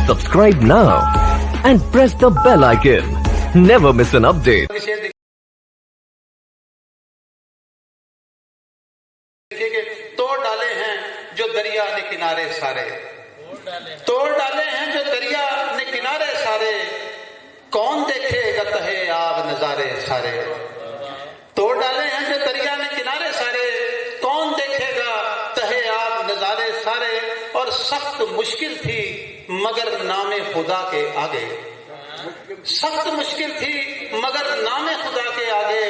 Subscribe now and press the bell icon. Never miss an update. توڑ ڈالے ہیں جو دریا نے کنارے سارے، توڑ ڈالے ہیں جو دریا نے کنارے سارے، کون دیکھے گا تہے آب نظارے سارے۔ توڑ ڈالے ہیں جو دریا نے کنارے سارے، کون دیکھے گا تہے آب نظارے سارے۔ اور سخت مشکل تھی مگر نام خدا کے آگے، سخت مشکل تھی مگر نام خدا کے آگے،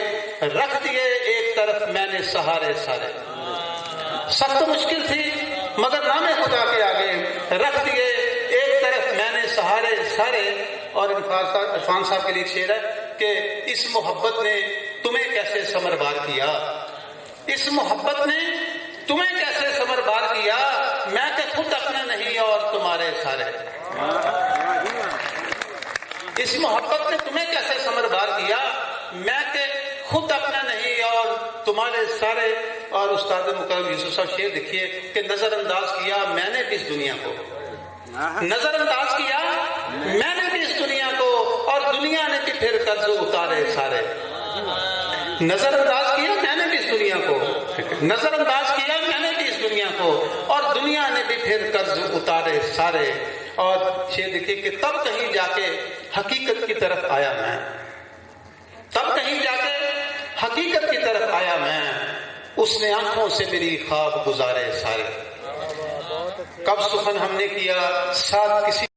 رکھ دیے ایک طرف میں نے سہارے سارے۔ سخت مشکل تھی مگر نام خدا کے آگے، رکھ دیے ایک طرف میں نے سہارے سارے۔ اور عرفان صاحب کے لیے شعر ہے کہ اس محبت نے تمہیں کیسے ثمربار کیا، اس محبت نے تمہیں کیسے ثمربار کیا، میں کہ خود اپنا نہیں اور تمہارے سارے۔ اس محبت نے تمہیں کیسے ثمربار کیا، میں کہ خود اپنا نہیں اور تمہارے سارے۔ اور استاد مکرم یوسف صاحب شعر لکھیے کہ نظر انداز کیا میں نے بھی اس دنیا کو، نظر انداز کیا میں نے بھی اس دنیا کو، اور دنیا نے بھی پھر قرض اتارے سارے۔ نظر انداز کیا میں نے بھی اس دنیا کو، نظر انداز کیا میں نے بھی اس دنیا کو، اور دنیا نے بھی پھر قرض اتارے سارے۔ اور یہ دیکھیے کہ تب کہیں جا کے حقیقت کی طرف آیا میں، تب کہیں جا کے حقیقت کی طرف آیا میں، اس نے آنکھوں سے میری خواب گزارے سارے۔ کب سخن ہم نے کیا ساتھ کسی